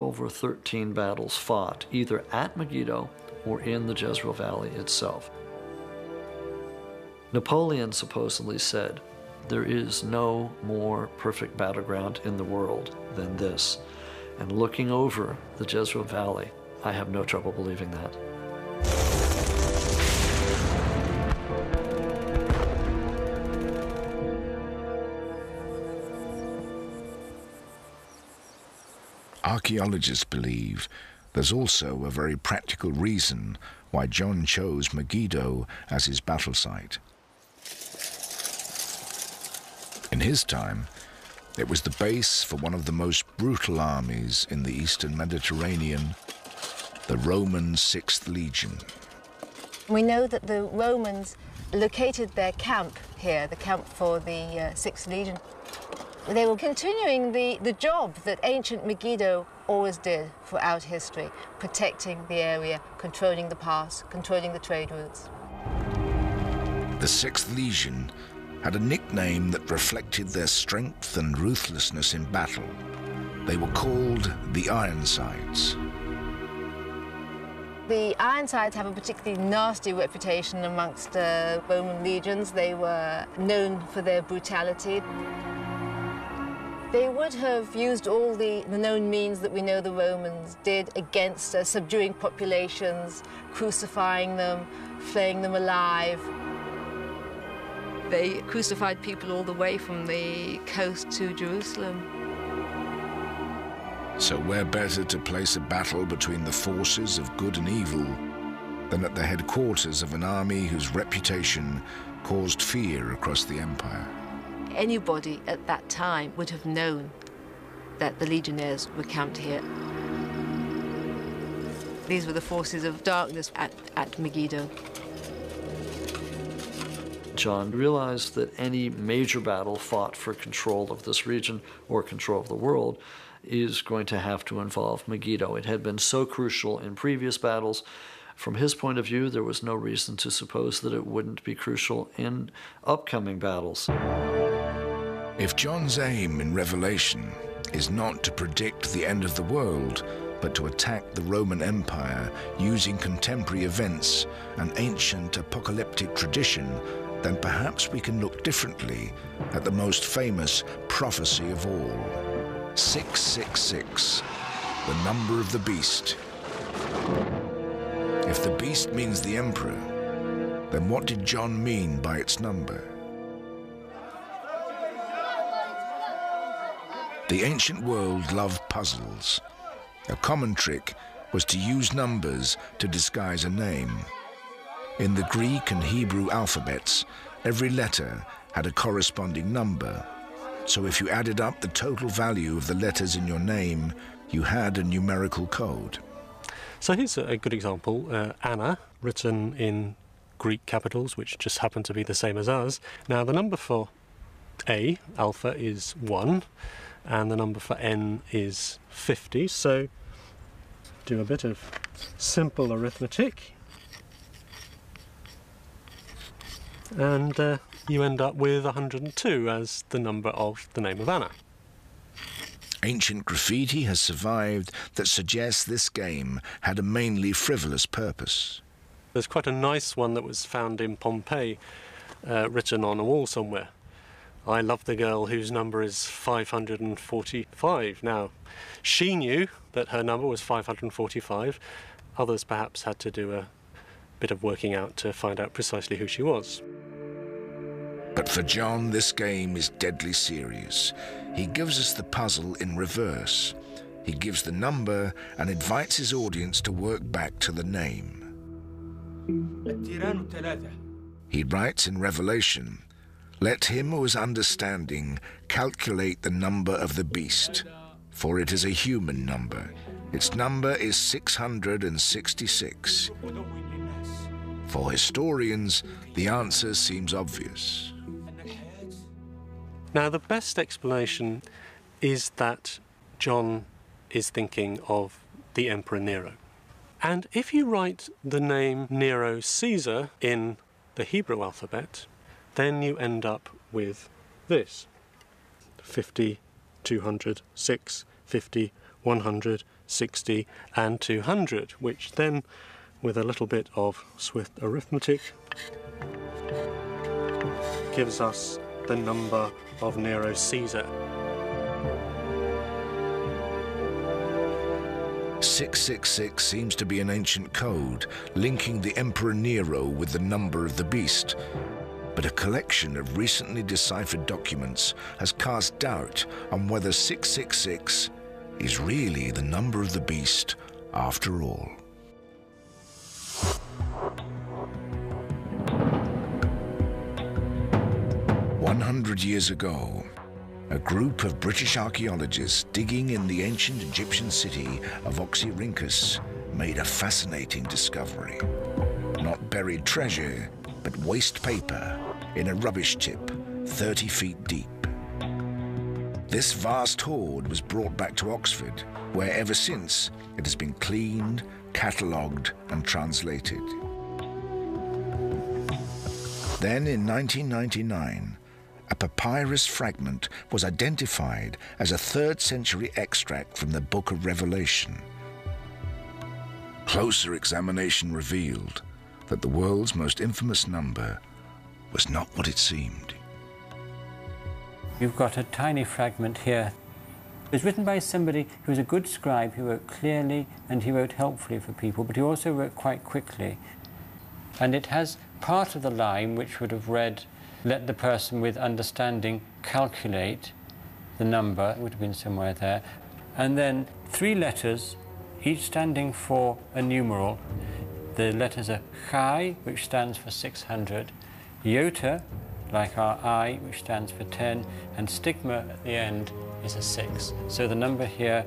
over 13 battles fought, either at Megiddo or in the Jezreel Valley itself. Napoleon supposedly said, "There is no more perfect battleground in the world than this." And looking over the Jezreel Valley, I have no trouble believing that. Archaeologists believe there's also a very practical reason why John chose Megiddo as his battle site. In his time, it was the base for one of the most brutal armies in the Eastern Mediterranean, the Roman 6th Legion. We know that the Romans located their camp here, the camp for the 6th Legion. They were continuing the job that ancient Megiddo always did throughout history, protecting the area, controlling the pass, controlling the trade routes. The 6th Legion had a nickname that reflected their strength and ruthlessness in battle. They were called the Ironsides. The Ironsides have a particularly nasty reputation amongst Roman legions. They were known for their brutality. They would have used all the known means that we know the Romans did against subduing populations, crucifying them, flaying them alive. They crucified people all the way from the coast to Jerusalem. So where better to place a battle between the forces of good and evil than at the headquarters of an army whose reputation caused fear across the empire? Anybody at that time would have known that the legionnaires were camped here. These were the forces of darkness at Megiddo. John realized that any major battle fought for control of this region or control of the world is going to have to involve Megiddo. It had been so crucial in previous battles. From his point of view, there was no reason to suppose that it wouldn't be crucial in upcoming battles. If John's aim in Revelation is not to predict the end of the world, but to attack the Roman Empire using contemporary events and ancient apocalyptic tradition, then perhaps we can look differently at the most famous prophecy of all. 666, the number of the beast. If the beast means the emperor, then what did John mean by its number? The ancient world loved puzzles. A common trick was to use numbers to disguise a name. In the Greek and Hebrew alphabets, every letter had a corresponding number. So if you added up the total value of the letters in your name, you had a numerical code. So here's a good example. Anna, written in Greek capitals, which just happen to be the same as ours. Now the number for A, alpha, is 1, and the number for N is 50. So do a bit of simple arithmetic. And you end up with 102 as the number of the name of Anna. Ancient graffiti has survived that suggests this game had a mainly frivolous purpose. There's quite a nice one that was found in Pompeii, written on a wall somewhere. I love the girl whose number is 545. Now, she knew that her number was 545. Others perhaps had to do a bit of working out to find out precisely who she was. But for John, this game is deadly serious. He gives us the puzzle in reverse. He gives the number and invites his audience to work back to the name. He writes in Revelation, "Let him who is understanding calculate the number of the beast, for it is a human number. Its number is 666. For historians, the answer seems obvious. Now, the best explanation is that John is thinking of the Emperor Nero. And if you write the name Nero Caesar in the Hebrew alphabet, then you end up with this: 50, 200, 6, 50, 100, 60 and 200, which then, with a little bit of swift arithmetic, gives us the number of Nero Caesar. 666 seems to be an ancient code linking the Emperor Nero with the number of the beast. But a collection of recently deciphered documents has cast doubt on whether 666 is really the number of the beast after all. Years ago, a group of British archaeologists digging in the ancient Egyptian city of Oxyrhynchus made a fascinating discovery. Not buried treasure, but waste paper in a rubbish tip 30 feet deep. This vast hoard was brought back to Oxford, where ever since it has been cleaned, catalogued and translated. Then in 1999, a papyrus fragment was identified as a 3rd century extract from the Book of Revelation. Closer examination revealed that the world's most infamous number was not what it seemed. You've got a tiny fragment here. It was written by somebody who was a good scribe. He wrote clearly and he wrote helpfully for people, but he also wrote quite quickly. And it has part of the line which would have read, "Let the person with understanding calculate the number," it would have been somewhere there. And then 3 letters, each standing for a numeral. The letters are Chi, which stands for 600, Iota, like our I, which stands for 10, and stigma at the end is a 6. So the number here,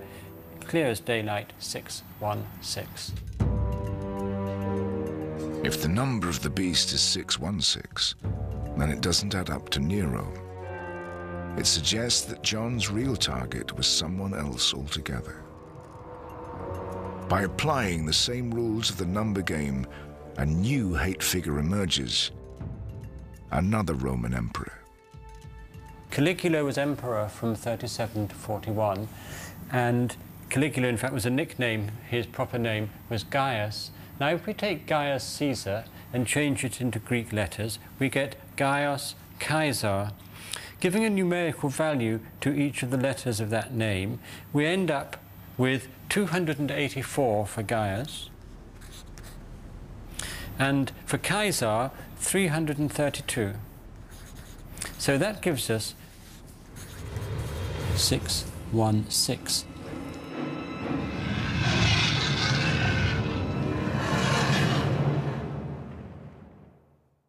clear as daylight, 616. If the number of the beast is 616, then it doesn't add up to Nero. It suggests that John's real target was someone else altogether. By applying the same rules of the number game, a new hate figure emerges, another Roman emperor. Caligula was emperor from 37 to 41, and Caligula, in fact, was a nickname. His proper name was Gaius. Now, if we take Gaius Caesar and change it into Greek letters, we get Gaius Caesar. Giving a numerical value to each of the letters of that name, we end up with 284 for Gaius, and for Caesar, 332. So that gives us 616.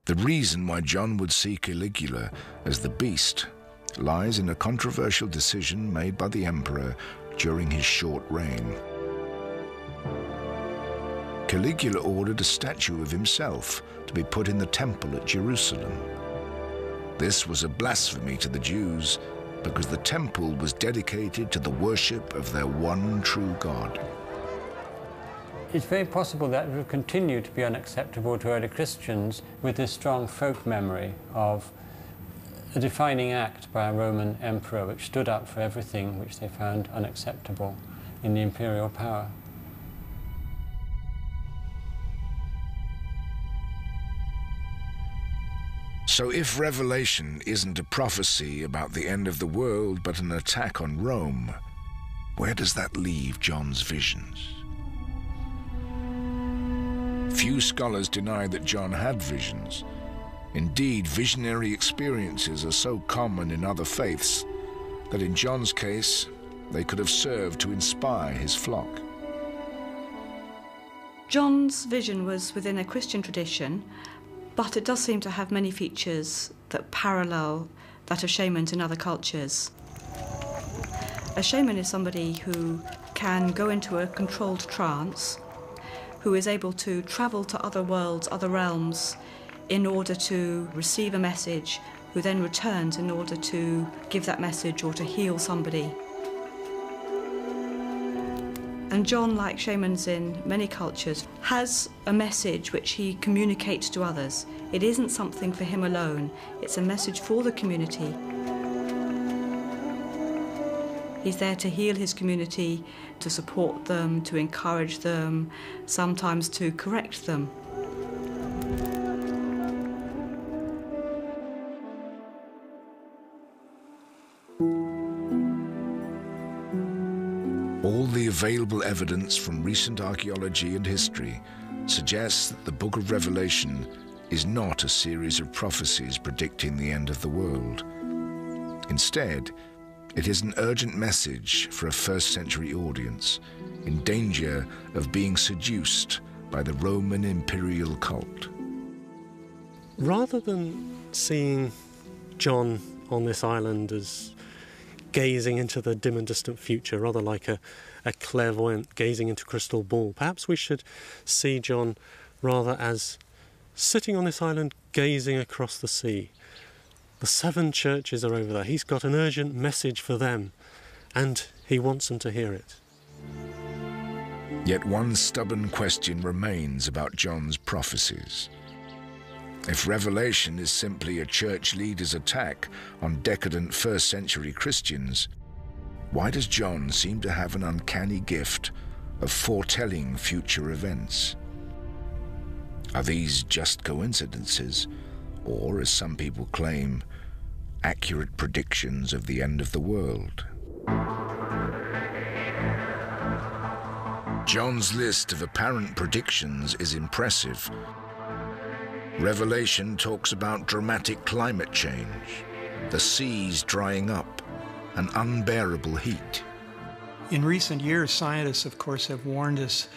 The reason why John would see Caligula as the beast lies in a controversial decision made by the emperor during his short reign. Caligula ordered a statue of himself to be put in the temple at Jerusalem. This was a blasphemy to the Jews because the temple was dedicated to the worship of their one true God. It's very possible that it will continue to be unacceptable to early Christians with this strong folk memory of a defining act by a Roman emperor which stood up for everything which they found unacceptable in the imperial power. So if Revelation isn't a prophecy about the end of the world but an attack on Rome, where does that leave John's visions? Few scholars deny that John had visions. Indeed, visionary experiences are so common in other faiths that in John's case, they could have served to inspire his flock. John's vision was within a Christian tradition, but it does seem to have many features that parallel that of shamans in other cultures. A shaman is somebody who can go into a controlled trance, who is able to travel to other worlds, other realms, in order to receive a message, who then returns in order to give that message or to heal somebody. And John, like shamans in many cultures, has a message which he communicates to others. It isn't something for him alone, it's a message for the community. He's there to heal his community, to support them, to encourage them, sometimes to correct them. All the available evidence from recent archaeology and history suggests that the Book of Revelation is not a series of prophecies predicting the end of the world. Instead, it is an urgent message for a first-century audience in danger of being seduced by the Roman imperial cult. Rather than seeing John on this island as gazing into the dim and distant future, rather like a clairvoyant gazing into a crystal ball, perhaps we should see John rather as sitting on this island gazing across the sea. The 7 churches are over there. He's got an urgent message for them, and he wants them to hear it. Yet one stubborn question remains about John's prophecies. If Revelation is simply a church leader's attack on decadent first-century Christians, why does John seem to have an uncanny gift of foretelling future events? Are these just coincidences, or, as some people claim, accurate predictions of the end of the world? John's list of apparent predictions is impressive. Revelation talks about dramatic climate change, the seas drying up, and unbearable heat. In recent years, scientists, of course, have warned us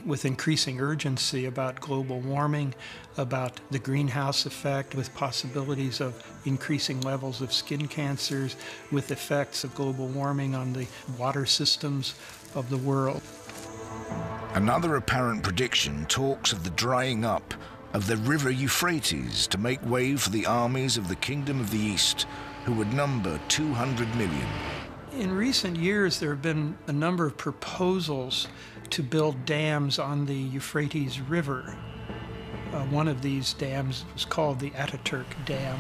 with increasing urgency about global warming, about the greenhouse effect, with possibilities of increasing levels of skin cancers, with effects of global warming on the water systems of the world. Another apparent prediction talks of the drying up of the river Euphrates to make way for the armies of the Kingdom of the East, who would number 200 million. In recent years, there have been a number of proposals to build dams on the Euphrates River. One of these dams was called the Ataturk Dam.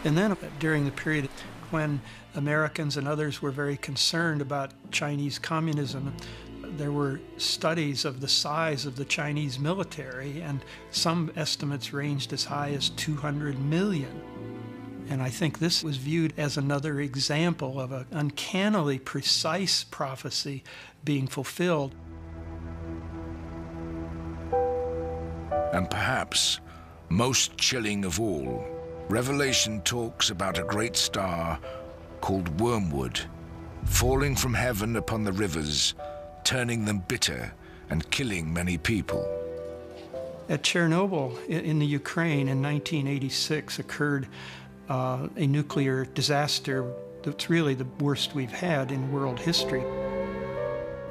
And then during the period when Americans and others were very concerned about Chinese communism, there were studies of the size of the Chinese military, and some estimates ranged as high as 200 million. And I think this was viewed as another example of an uncannily precise prophecy being fulfilled. And perhaps most chilling of all, Revelation talks about a great star called Wormwood, falling from heaven upon the rivers, turning them bitter and killing many people. At Chernobyl in the Ukraine in 1986 occurred a nuclear disaster that's really the worst we've had in world history.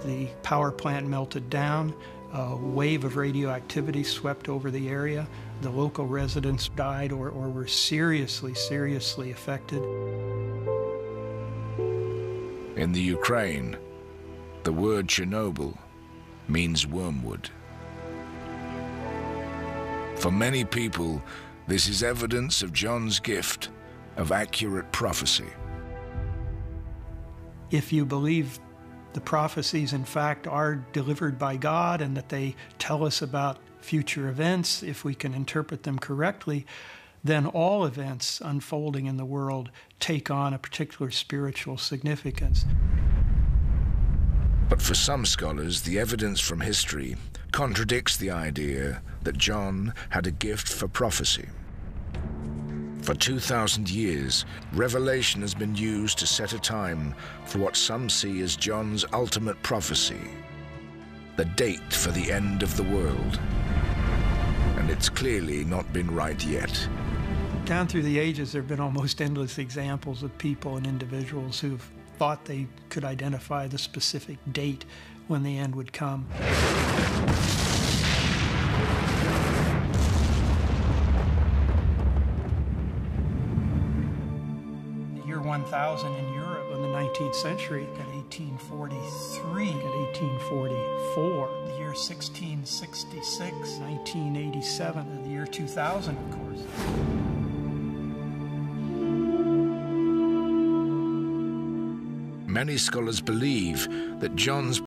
The power plant melted down, a wave of radioactivity swept over the area. The local residents died or were seriously affected. In the Ukraine, the word Chernobyl means wormwood. For many people, this is evidence of John's gift of accurate prophecy. If you believe the prophecies, in fact, are delivered by God and that they tell us about future events, if we can interpret them correctly, then all events unfolding in the world take on a particular spiritual significance. But for some scholars, the evidence from history contradicts the idea that John had a gift for prophecy. For 2,000 years, Revelation has been used to set a time for what some see as John's ultimate prophecy, the date for the end of the world. And it's clearly not been right yet. Down through the ages, there have been almost endless examples of people and individuals who've thought they could identify the specific date when the end would come. The year 1000 in Europe in the 19th century, at 1843, at 1844, the year 1666, 1987, and the year 2000, of course. Many scholars believe that John's